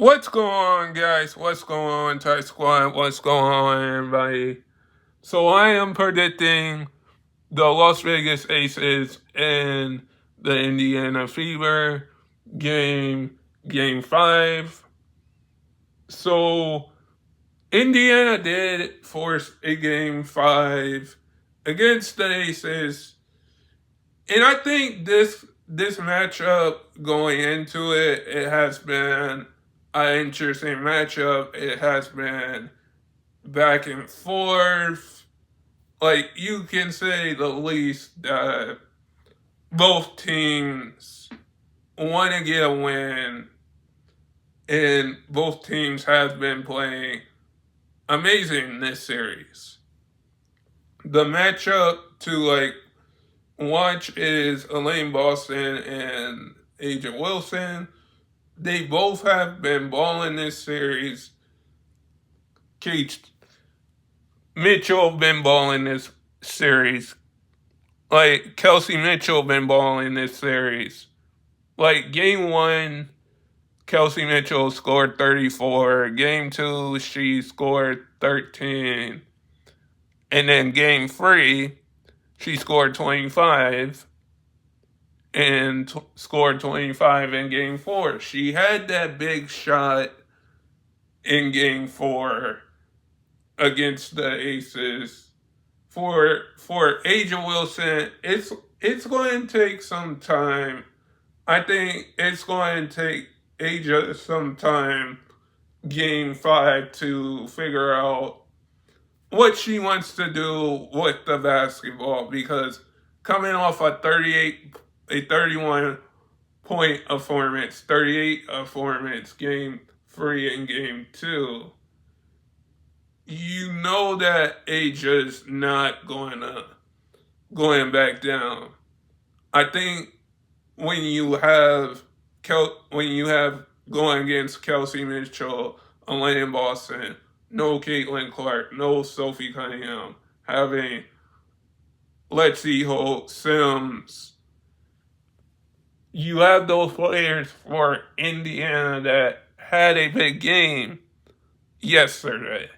What's going on, guys? What's going on, Thai Squad? What's going on, everybody? So I am predicting the Las Vegas Aces and the Indiana Fever game 5. So Indiana did force a game 5 against the Aces, and I think this matchup going into it has been an interesting matchup. It has been back and forth. Like, you can say the least that both teams want to get a win, and both teams have been playing amazing this series. The matchup to watch is Elaine Boston and Agent Wilson. They both have been balling this series. Keith Mitchell been balling this series. Like, Kelsey Mitchell been balling this series. Like, game 1, Kelsey Mitchell scored 34. Game 2, she scored 13. And then game 3, she scored 25 and scored 25 in game 4. She had that big shot in game 4 against the Aces. For Agent Wilson, it's going to take some time. I think it's going to take Aja some time, game 5, to figure out what she wants to do with the basketball, because coming off a 31 point performance, 38 performance, game 3 and game 2, you know that Aja's not going back down. I think when you have going against Kelsey Mitchell, Elaine Boston, no Caitlin Clark, no Sophie Cunningham, having Lexi Holt, Sims, you have those players for Indiana that had a big game yesterday.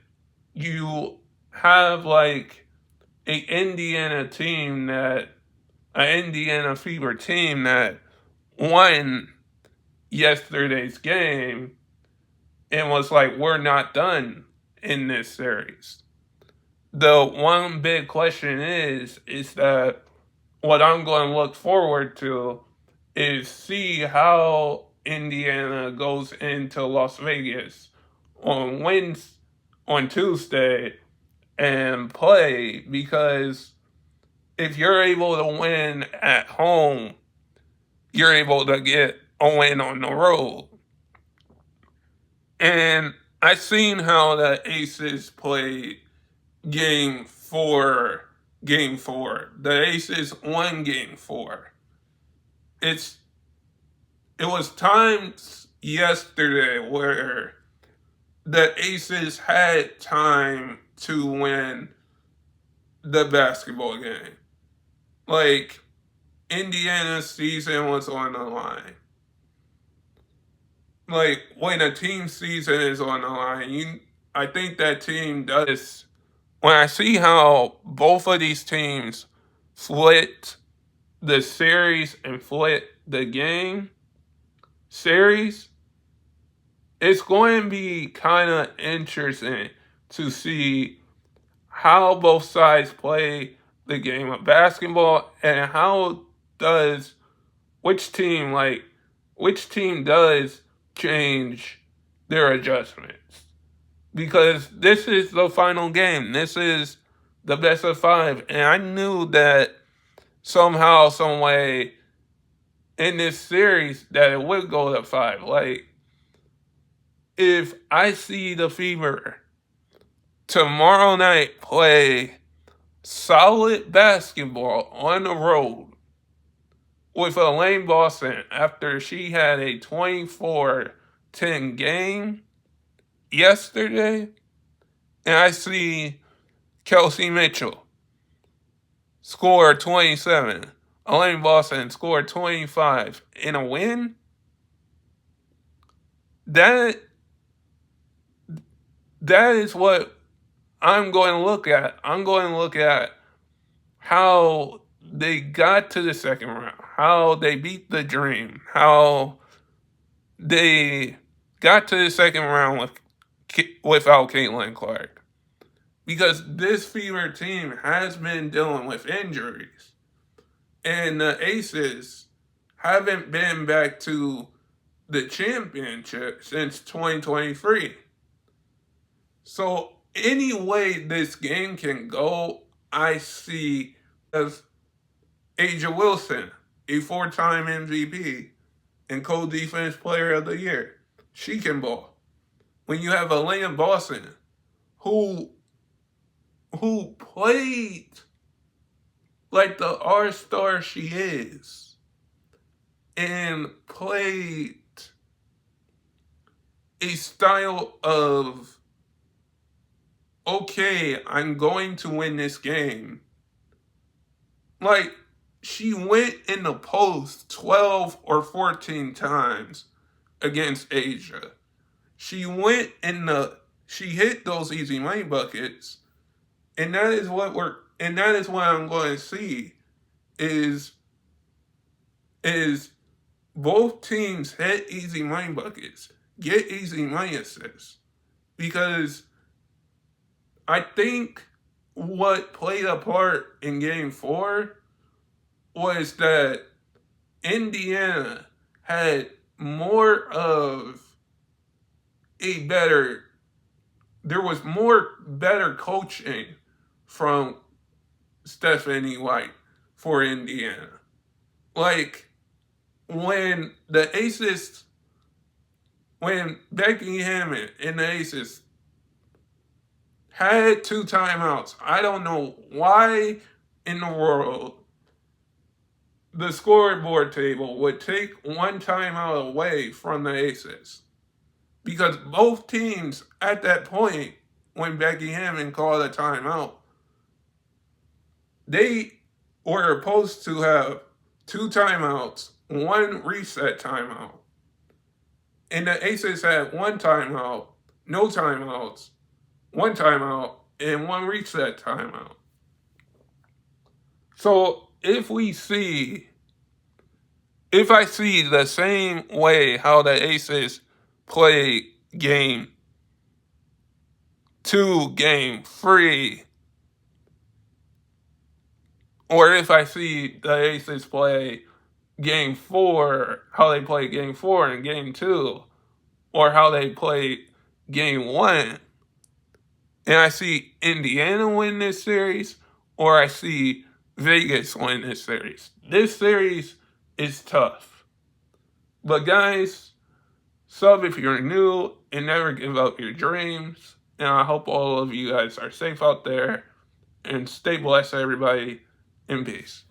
You have like an Indiana Fever team that won yesterday's game and was like, we're not done in this series. The one big question is that what I'm going to look forward to is see how Indiana goes into Las Vegas on Tuesday and play, because if you're able to win at home, you're able to get a win on the road. And I seen how the Aces played game 4. The Aces won game 4. It was times yesterday where the Aces had time to win the basketball game. Like, Indiana's season was on the line. Like, when a team season is on the line, I think that team does. When I see how both of these teams split the series and split the game series, it's going to be kind of interesting to see how both sides play the game of basketball, and which team does change their adjustments. Because this is the final game. This is the best of 5. And I knew that somehow, some way in this series that it would go to 5. Like, if I see the Fever tomorrow night play solid basketball on the road with Elaine Boston after she had a 24-10 game yesterday, and I see Kelsey Mitchell score 27, Elaine Boston score 25 in a win, that that is what I'm going to look at. I'm going to look at how they got to the second round, how they beat the Dream, how they got to the second round without Caitlin Clark. Because this Fever team has been dealing with injuries. And the Aces haven't been back to the championship since 2023. So any way this game can go, I see as A'ja Wilson, a 4-time MVP and co-defense player of the year. She can ball. When you have Aliyah Boston, who played like the R-star she is, and played a style of, okay, I'm going to win this game. Like, she went in the post 12 or 14 times against A'ja. She hit those easy money buckets, and that is what I'm going to see is both teams hit easy money buckets, get easy money assists. Because I think what played a part in Game 4 was that Indiana had more of there was more better coaching from Stephanie White for Indiana. Like, when Becky Hammon and the Aces had 2 timeouts, I don't know why in the world the scoreboard table would take 1 timeout away from the Aces. Because both teams at that point, when Becky Hammon called a timeout, they were supposed to have 2 timeouts, 1 reset timeout. And the Aces had 1 timeout, no timeouts, 1 timeout, and 1 reset timeout. So if I see the same way how the Aces play Game 2, Game 3, or if I see the Aces play Game 4, how they play Game 4 and Game 2, or how they play Game 1, and I see Indiana win this series, or I see Vegas win this series is tough. But guys, sub if you're new, and never give up your dreams. And I hope all of you guys are safe out there, and stay blessed, everybody, in peace.